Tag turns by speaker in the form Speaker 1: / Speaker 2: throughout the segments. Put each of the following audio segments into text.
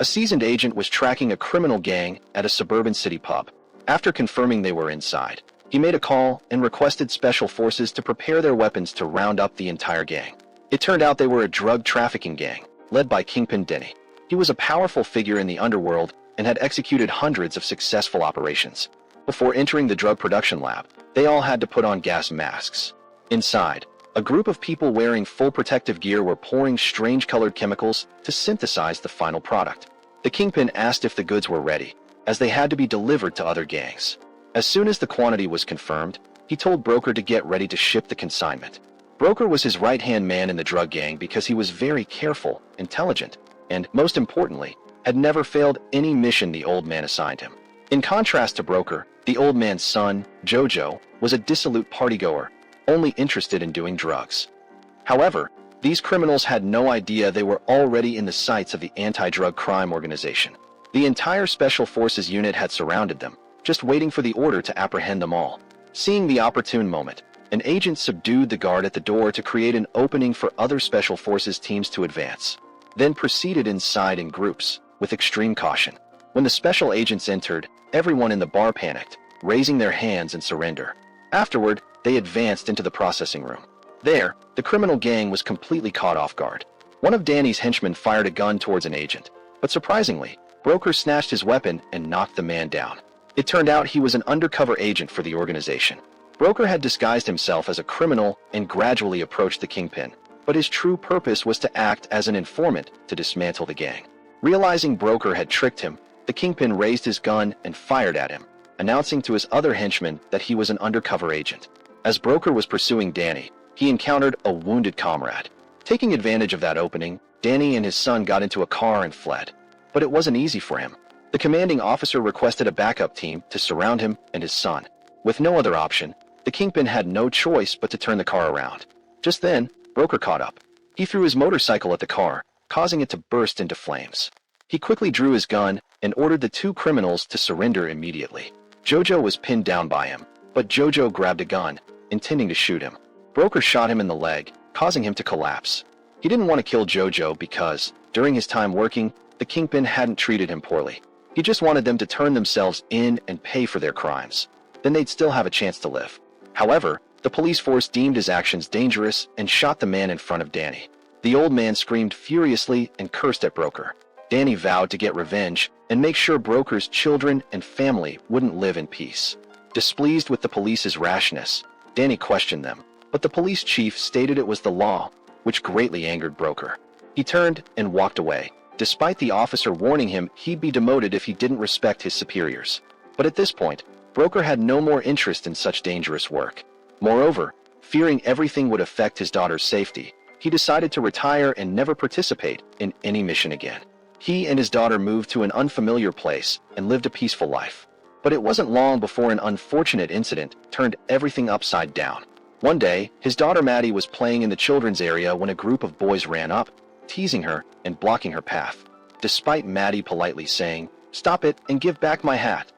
Speaker 1: A seasoned agent was tracking a criminal gang at a suburban city pub. After confirming they were inside, he made a call and requested special forces to prepare their weapons to round up the entire gang. It turned out they were a drug trafficking gang, led by Kingpin Denny. He was a powerful figure in the underworld and had executed hundreds of successful operations. Before entering the drug production lab, they all had to put on gas masks. Inside, a group of people wearing full protective gear were pouring strange-colored chemicals to synthesize the final product. The Kingpin asked if the goods were ready, as they had to be delivered to other gangs. As soon as the quantity was confirmed, he told Broker to get ready to ship the consignment. Broker was his right-hand man in the drug gang because he was very careful, intelligent, and, most importantly, had never failed any mission the old man assigned him. In contrast to Broker, the old man's son, Jojo, was a dissolute partygoer, only interested in doing drugs. However, these criminals had no idea they were already in the sights of the anti-drug crime organization. The entire Special Forces unit had surrounded them, just waiting for the order to apprehend them all. Seeing the opportune moment, an agent subdued the guard at the door to create an opening for other Special Forces teams to advance, then proceeded inside in groups, with extreme caution. When the special agents entered, everyone in the bar panicked, raising their hands in surrender. Afterward, they advanced into the processing room. There, the criminal gang was completely caught off guard. One of Danny's henchmen fired a gun towards an agent, but surprisingly, Broker snatched his weapon and knocked the man down. It turned out he was an undercover agent for the organization. Broker had disguised himself as a criminal and gradually approached the Kingpin, but his true purpose was to act as an informant to dismantle the gang. Realizing Broker had tricked him, the Kingpin raised his gun and fired at him, announcing to his other henchmen that he was an undercover agent. As Broker was pursuing Danny, he encountered a wounded comrade. Taking advantage of that opening, Danny and his son got into a car and fled. But it wasn't easy for him. The commanding officer requested a backup team to surround him and his son. With no other option, the Kingpin had no choice but to turn the car around. Just then, Broker caught up. He threw his motorcycle at the car, causing it to burst into flames. He quickly drew his gun and ordered the two criminals to surrender immediately. Jojo was pinned down by him, but Jojo grabbed a gun, intending to shoot him. Broker shot him in the leg, causing him to collapse. He didn't want to kill Jojo because, during his time working, the Kingpin hadn't treated him poorly. He just wanted them to turn themselves in and pay for their crimes. Then they'd still have a chance to live. However, the police force deemed his actions dangerous and shot the man in front of Danny. The old man screamed furiously and cursed at Broker. Danny vowed to get revenge and make sure Broker's children and family wouldn't live in peace. Displeased with the police's rashness, Danny questioned them, but the police chief stated it was the law, which greatly angered Broker. He turned and walked away, despite the officer warning him he'd be demoted if he didn't respect his superiors. But at this point, Broker had no more interest in such dangerous work. Moreover, fearing everything would affect his daughter's safety, he decided to retire and never participate in any mission again. He and his daughter moved to an unfamiliar place and lived a peaceful life. But it wasn't long before an unfortunate incident turned everything upside down. One day, his daughter Maddie was playing in the children's area when a group of boys ran up, teasing her and blocking her path. Despite Maddie politely saying, "Stop it and give back my hat,"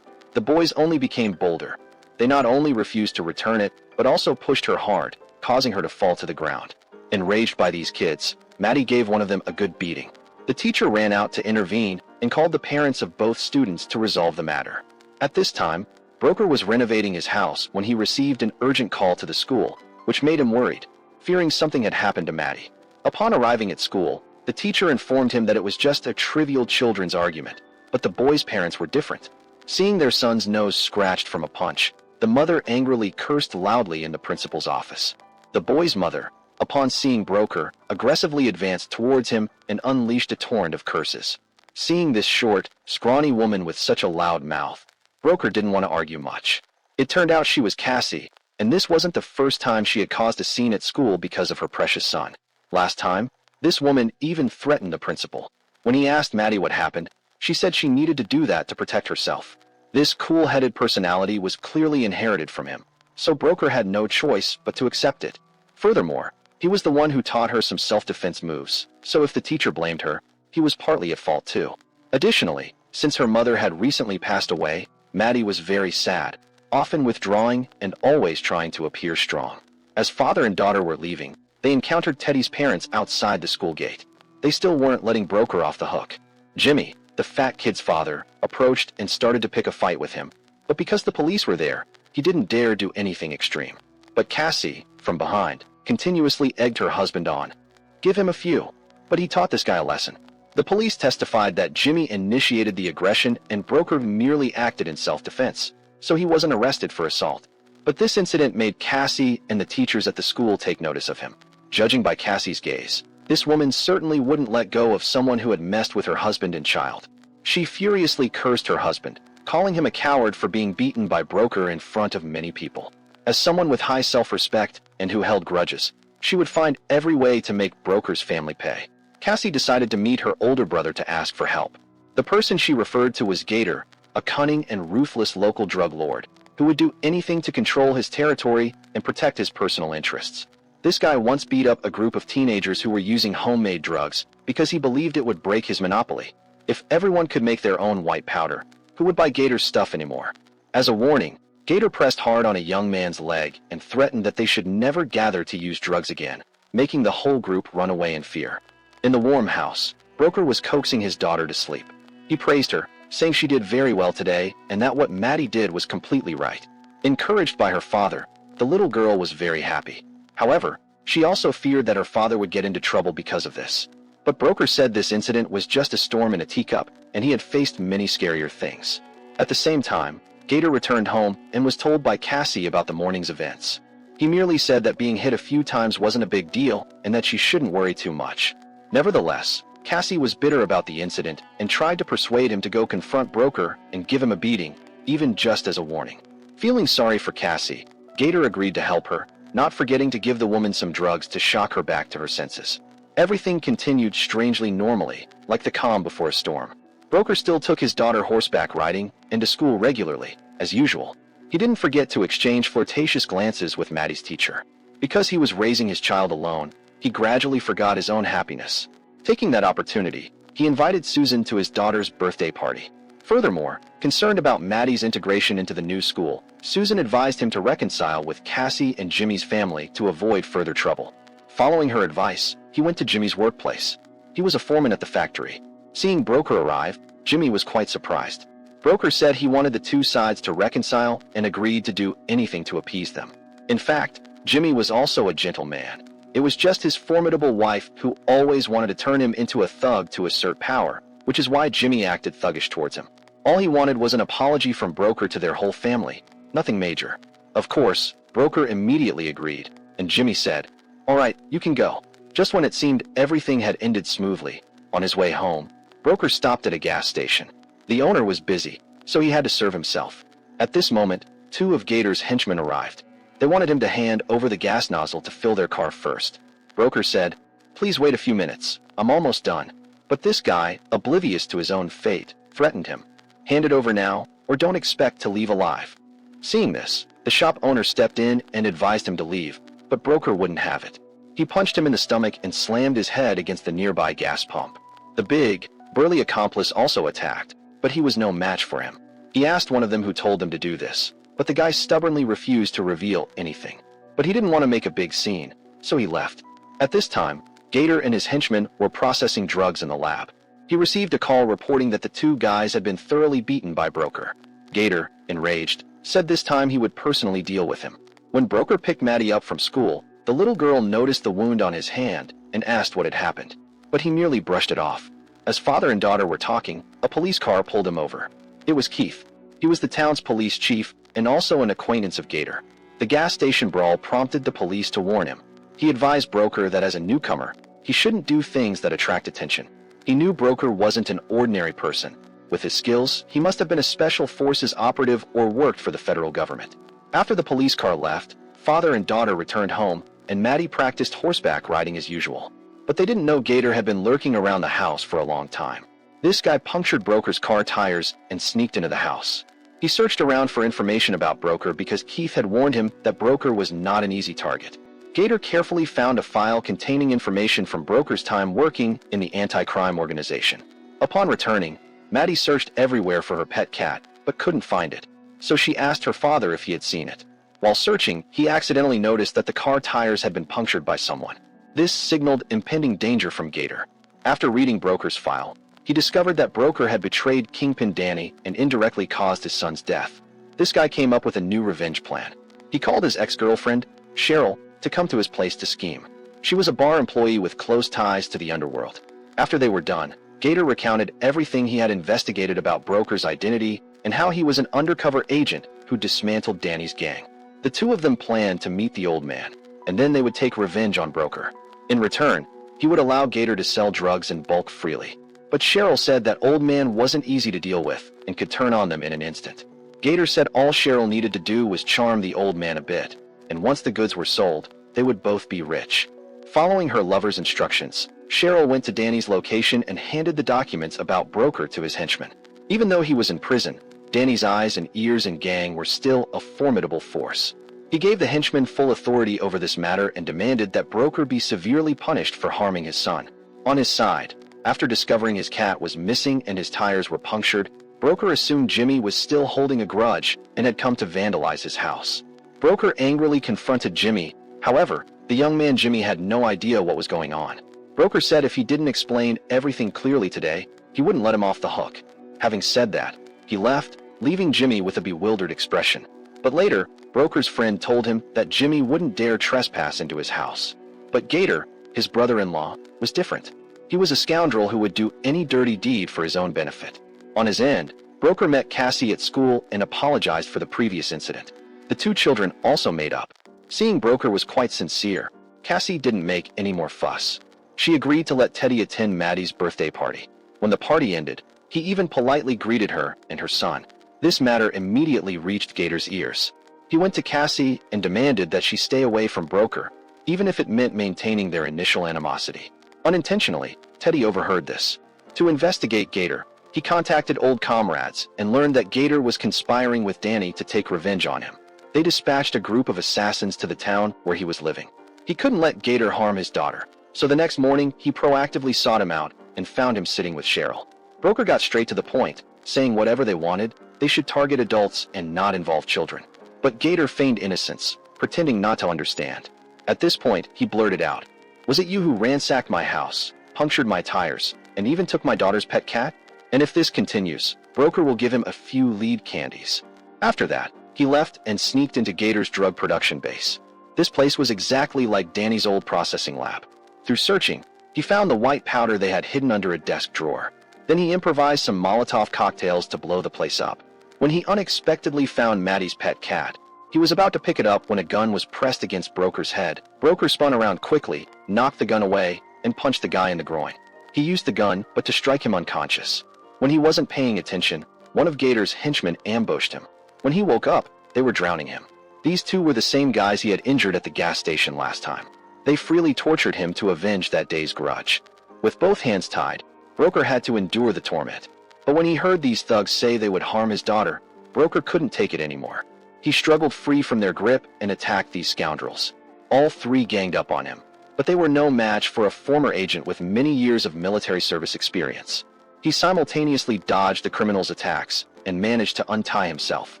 Speaker 1: the boys only became bolder. They not only refused to return it, but also pushed her hard, causing her to fall to the ground. Enraged by these kids, Maddie gave one of them a good beating. The teacher ran out to intervene and called the parents of both students to resolve the matter. At this time, Broker was renovating his house when he received an urgent call to the school, which made him worried, fearing something had happened to Maddie. Upon arriving at school, the teacher informed him that it was just a trivial children's argument, but the boys' parents were different. Seeing their son's nose scratched from a punch, the mother angrily cursed loudly in the principal's office. The boy's mother, upon seeing Broker, aggressively advanced towards him and unleashed a torrent of curses. Seeing this short, scrawny woman with such a loud mouth, Broker didn't want to argue much. It turned out she was Cassie, and this wasn't the first time she had caused a scene at school because of her precious son. Last time, this woman even threatened the principal. When he asked Maddie what happened, she said she needed to do that to protect herself. This cool-headed personality was clearly inherited from him, so Broker had no choice but to accept it. Furthermore, he was the one who taught her some self-defense moves, so if the teacher blamed her, he was partly at fault too. Additionally, since her mother had recently passed away, Maddie was very sad, often withdrawing and always trying to appear strong. As father and daughter were leaving, they encountered Teddy's parents outside the school gate. They still weren't letting Broker off the hook. Jimmy, the fat kid's father, approached and started to pick a fight with him, but because the police were there, he didn't dare do anything extreme. But Cassie, from behind, continuously egged her husband on. Give him a few. But he taught this guy a lesson. The police testified that Jimmy initiated the aggression and Broker merely acted in self-defense, so he wasn't arrested for assault. But this incident made Cassie and the teachers at the school take notice of him. Judging by Cassie's gaze, this woman certainly wouldn't let go of someone who had messed with her husband and child. She furiously cursed her husband, calling him a coward for being beaten by Broker in front of many people. As someone with high self-respect and who held grudges, she would find every way to make Broker's family pay. Cassie decided to meet her older brother to ask for help. The person she referred to was Gator, a cunning and ruthless local drug lord, who would do anything to control his territory and protect his personal interests. This guy once beat up a group of teenagers who were using homemade drugs because he believed it would break his monopoly. If everyone could make their own white powder, who would buy Gator's stuff anymore? As a warning, Gator pressed hard on a young man's leg and threatened that they should never gather to use drugs again, making the whole group run away in fear. In the warm house, Broker was coaxing his daughter to sleep. He praised her, saying she did very well today and that what Maddie did was completely right. Encouraged by her father, the little girl was very happy. However, she also feared that her father would get into trouble because of this. But Broker said this incident was just a storm in a teacup, and he had faced many scarier things. At the same time, Gator returned home and was told by Cassie about the morning's events. He merely said that being hit a few times wasn't a big deal and that she shouldn't worry too much. Nevertheless, Cassie was bitter about the incident and tried to persuade him to go confront Broker and give him a beating, even just as a warning. Feeling sorry for Cassie, Gator agreed to help her, not forgetting to give the woman some drugs to shock her back to her senses. Everything continued strangely normally, like the calm before a storm. Broker still took his daughter horseback riding and to school regularly, as usual. He didn't forget to exchange flirtatious glances with Maddie's teacher. Because he was raising his child alone, he gradually forgot his own happiness. Taking that opportunity, he invited Susan to his daughter's birthday party. Furthermore, concerned about Maddie's integration into the new school, Susan advised him to reconcile with Cassie and Jimmy's family to avoid further trouble. Following her advice, he went to Jimmy's workplace. He was a foreman at the factory. Seeing Broker arrive, Jimmy was quite surprised. Broker said he wanted the two sides to reconcile and agreed to do anything to appease them. In fact, Jimmy was also a gentleman. It was just his formidable wife who always wanted to turn him into a thug to assert power, which is why Jimmy acted thuggish towards him. All he wanted was an apology from Broker to their whole family, nothing major. Of course, Broker immediately agreed, and Jimmy said, "All right, you can go." Just when it seemed everything had ended smoothly, on his way home, Broker stopped at a gas station. The owner was busy, so he had to serve himself. At this moment, two of Gator's henchmen arrived. They wanted him to hand over the gas nozzle to fill their car first. Broker said, "Please wait a few minutes, I'm almost done." But this guy, oblivious to his own fate, threatened him. "Hand it over now, or don't expect to leave alive." Seeing this, the shop owner stepped in and advised him to leave, but Broker wouldn't have it. He punched him in the stomach and slammed his head against the nearby gas pump. The big, burly accomplice also attacked, but he was no match for him. He asked one of them who told him to do this, but the guy stubbornly refused to reveal anything. But he didn't want to make a big scene, so he left. At this time, Gator and his henchmen were processing drugs in the lab. He received a call reporting that the two guys had been thoroughly beaten by Broker. Gator, enraged, said this time he would personally deal with him. When Broker picked Maddie up from school, the little girl noticed the wound on his hand and asked what had happened, but he merely brushed it off. As father and daughter were talking, a police car pulled him over. It was Keith. He was the town's police chief and also an acquaintance of Gator. The gas station brawl prompted the police to warn him. He advised Broker that as a newcomer, he shouldn't do things that attract attention. He knew Broker wasn't an ordinary person. With his skills, he must have been a special forces operative or worked for the federal government. After the police car left, father and daughter returned home, and Maddie practiced horseback riding as usual. But they didn't know Gator had been lurking around the house for a long time. This guy punctured Broker's car tires and sneaked into the house. He searched around for information about Broker because Keith had warned him that Broker was not an easy target. Gator carefully found a file containing information from Broker's time working in the anti-crime organization. Upon returning, Maddie searched everywhere for her pet cat, but couldn't find it. So she asked her father if he had seen it. While searching, he accidentally noticed that the car tires had been punctured by someone. This signaled impending danger from Gator. After reading Broker's file, he discovered that Broker had betrayed Kingpin Danny and indirectly caused his son's death. This guy came up with a new revenge plan. He called his ex-girlfriend, Cheryl, to come to his place to scheme. She was a bar employee with close ties to the underworld. After they were done, Gator recounted everything he had investigated about Broker's identity and how he was an undercover agent who dismantled Danny's gang. The two of them planned to meet the old man, and then they would take revenge on Broker. In return, he would allow Gator to sell drugs in bulk freely. But Cheryl said that old man wasn't easy to deal with and could turn on them in an instant. Gator said all Cheryl needed to do was charm the old man a bit, and once the goods were sold, they would both be rich. Following her lover's instructions, Cheryl went to Danny's location and handed the documents about Broker to his henchman. Even though he was in prison, Danny's eyes and ears and gang were still a formidable force. He gave the henchman full authority over this matter and demanded that Broker be severely punished for harming his son. On his side, after discovering his cat was missing and his tires were punctured, Broker assumed Jimmy was still holding a grudge and had come to vandalize his house. Broker angrily confronted Jimmy. However, the young man Jimmy had no idea what was going on. Broker said if he didn't explain everything clearly today, he wouldn't let him off the hook. Having said that, he left, leaving Jimmy with a bewildered expression. But later, Broker's friend told him that Jimmy wouldn't dare trespass into his house. But Gator, his brother-in-law, was different. He was a scoundrel who would do any dirty deed for his own benefit. On his end, Broker met Cassie at school and apologized for the previous incident. The two children also made up. Seeing Broker was quite sincere, Cassie didn't make any more fuss. She agreed to let Teddy attend Maddie's birthday party. When the party ended, he even politely greeted her and her son. This matter immediately reached Gator's ears. He went to Cassie and demanded that she stay away from Broker, even if it meant maintaining their initial animosity. Unintentionally, Teddy overheard this. To investigate Gator, he contacted old comrades and learned that Gator was conspiring with Danny to take revenge on him. They dispatched a group of assassins to the town where he was living. He couldn't let Gator harm his daughter, so the next morning he proactively sought him out and found him sitting with Cheryl. Broker got straight to the point, saying whatever they wanted, they should target adults and not involve children. But Gator feigned innocence, pretending not to understand. At this point, he blurted out, "Was it you who ransacked my house, punctured my tires, and even took my daughter's pet cat? And if this continues, Broker will give him a few lead candies." After that, he left and sneaked into Gator's drug production base. This place was exactly like Danny's old processing lab. Through searching, he found the white powder they had hidden under a desk drawer. Then he improvised some Molotov cocktails to blow the place up. When he unexpectedly found Maddie's pet cat, he was about to pick it up when a gun was pressed against Broker's head. Broker spun around quickly, knocked the gun away, and punched the guy in the groin. He used the gun, but to strike him unconscious. When he wasn't paying attention, one of Gator's henchmen ambushed him. When he woke up, they were drowning him. These two were the same guys he had injured at the gas station last time. They freely tortured him to avenge that day's grudge. With both hands tied, Broker had to endure the torment. But when he heard these thugs say they would harm his daughter, Broker couldn't take it anymore. He struggled free from their grip and attacked these scoundrels. All three ganged up on him, but they were no match for a former agent with many years of military service experience. He simultaneously dodged the criminals' attacks and managed to untie himself.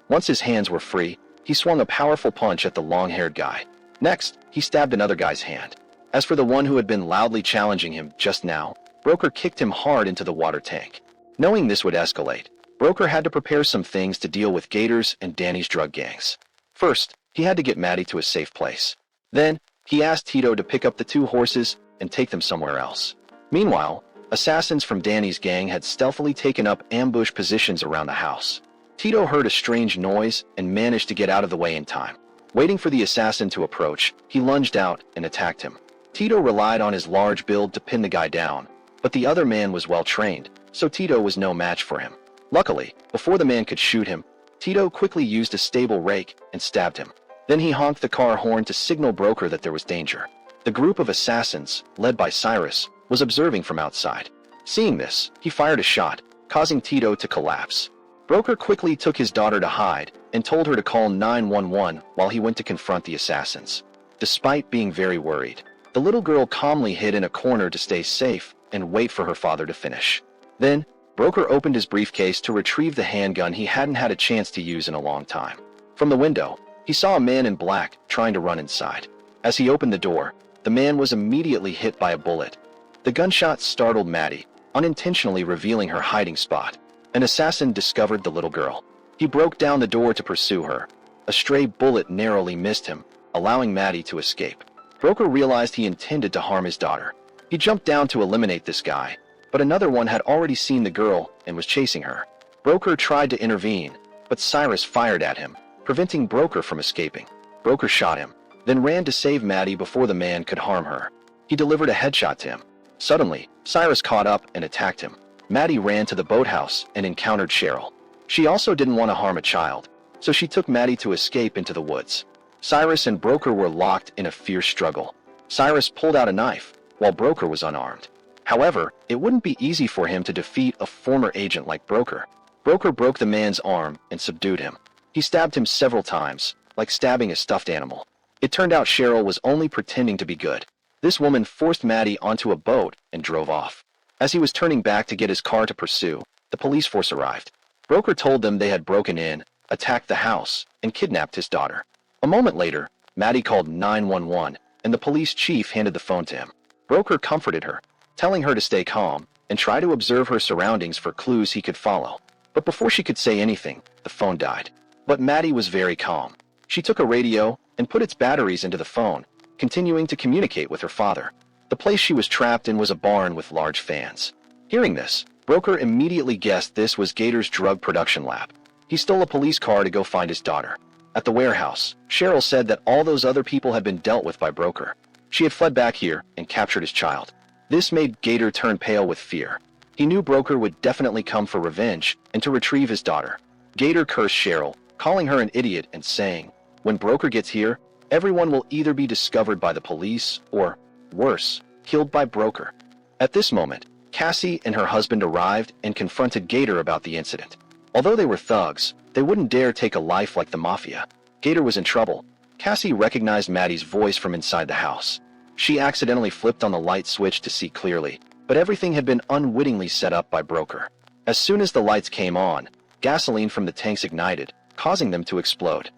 Speaker 1: Once his hands were free, he swung a powerful punch at the long-haired guy. Next, he stabbed another guy's hand. As for the one who had been loudly challenging him just now, Broker kicked him hard into the water tank. Knowing this would escalate, Broker had to prepare some things to deal with Gator's and Danny's drug gangs. First, he had to get Maddie to a safe place. Then, he asked Tito to pick up the two horses and take them somewhere else. Meanwhile, assassins from Danny's gang had stealthily taken up ambush positions around the house. Tito heard a strange noise and managed to get out of the way in time. Waiting for the assassin to approach, he lunged out and attacked him. Tito relied on his large build to pin the guy down, but the other man was well trained, so Tito was no match for him. Luckily, before the man could shoot him, Tito quickly used a stable rake and stabbed him. Then he honked the car horn to signal Broker that there was danger. The group of assassins, led by Cyrus, was observing from outside. Seeing this, he fired a shot, causing Tito to collapse. Broker quickly took his daughter to hide and told her to call 911 while he went to confront the assassins. Despite being very worried, the little girl calmly hid in a corner to stay safe and wait for her father to finish. Then, Broker opened his briefcase to retrieve the handgun he hadn't had a chance to use in a long time. From the window, he saw a man in black trying to run inside. As he opened the door, the man was immediately hit by a bullet. The gunshot startled Maddie, unintentionally revealing her hiding spot. An assassin discovered the little girl. He broke down the door to pursue her. A stray bullet narrowly missed him, allowing Maddie to escape. Broker realized he intended to harm his daughter. He jumped down to eliminate this guy, but another one had already seen the girl and was chasing her. Broker tried to intervene, but Cyrus fired at him, preventing Broker from escaping. Broker shot him, then ran to save Maddie before the man could harm her. He delivered a headshot to him. Suddenly, Cyrus caught up and attacked him. Maddie ran to the boathouse and encountered Cheryl. She also didn't want to harm a child, so she took Maddie to escape into the woods. Cyrus and Broker were locked in a fierce struggle. Cyrus pulled out a knife, while Broker was unarmed. However, it wouldn't be easy for him to defeat a former agent like Broker. Broker broke the man's arm and subdued him. He stabbed him several times, like stabbing a stuffed animal. It turned out Cheryl was only pretending to be good. This woman forced Maddie onto a boat and drove off. As he was turning back to get his car to pursue, the police force arrived. Broker told them they had broken in, attacked the house, and kidnapped his daughter. A moment later, Maddie called 911, and the police chief handed the phone to him. Broker comforted her, telling her to stay calm and try to observe her surroundings for clues he could follow. But before she could say anything, the phone died. But Maddie was very calm. She took a radio and put its batteries into the phone, continuing to communicate with her father. The place she was trapped in was a barn with large fans. Hearing this, Broker immediately guessed this was Gator's drug production lab. He stole a police car to go find his daughter. At the warehouse, Cheryl said that all those other people had been dealt with by Broker. She had fled back here and captured his child. This made Gator turn pale with fear. He knew Broker would definitely come for revenge and to retrieve his daughter. Gator cursed Cheryl, calling her an idiot and saying, "When Broker gets here, everyone will either be discovered by the police or, worse, killed by Broker." At this moment, Cassie and her husband arrived and confronted Gator about the incident. Although they were thugs, they wouldn't dare take a life like the mafia. Gator was in trouble. Cassie recognized Maddie's voice from inside the house. She accidentally flipped on the light switch to see clearly, but everything had been unwittingly set up by Broker. As soon as the lights came on, gasoline from the tanks ignited, causing them to explode.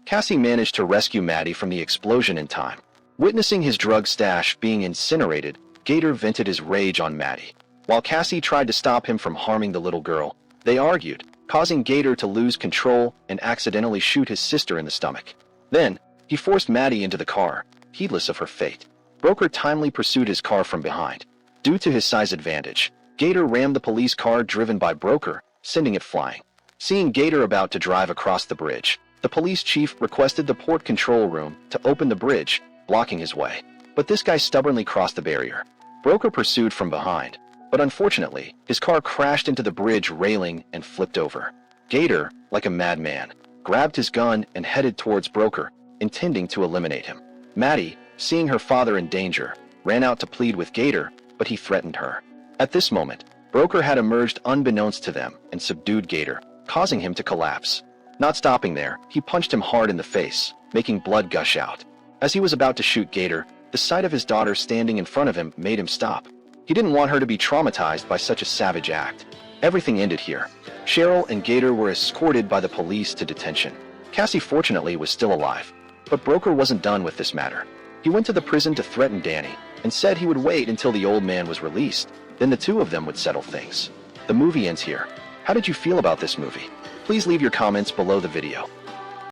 Speaker 1: Cassie managed to rescue Maddie from the explosion in time. Witnessing his drug stash being incinerated, Gator vented his rage on Maddie. While Cassie tried to stop him from harming the little girl, they argued, causing Gator to lose control and accidentally shoot his sister in the stomach. Then, he forced Maddie into the car, heedless of her fate. Broker timely pursued his car from behind. Due to his size advantage, Gator rammed the police car driven by Broker, sending it flying. Seeing Gator about to drive across the bridge, the police chief requested the port control room to open the bridge, blocking his way. But this guy stubbornly crossed the barrier. Broker pursued from behind, but unfortunately, his car crashed into the bridge railing and flipped over. Gator, like a madman, grabbed his gun and headed towards Broker, intending to eliminate him. Maddie, seeing her father in danger, ran out to plead with Gator, but he threatened her. At this moment, Broker had emerged unbeknownst to them and subdued Gator, causing him to collapse. Not stopping there, he punched him hard in the face, making blood gush out. As he was about to shoot Gator, the sight of his daughter standing in front of him made him stop. He didn't want her to be traumatized by such a savage act. Everything ended here. Cheryl and Gator were escorted by the police to detention. Cassie fortunately was still alive, but Broker wasn't done with this matter. He went to the prison to threaten Danny and said he would wait until the old man was released. Then the two of them would settle things. The movie ends here. How did you feel about this movie? Please leave your comments below the video.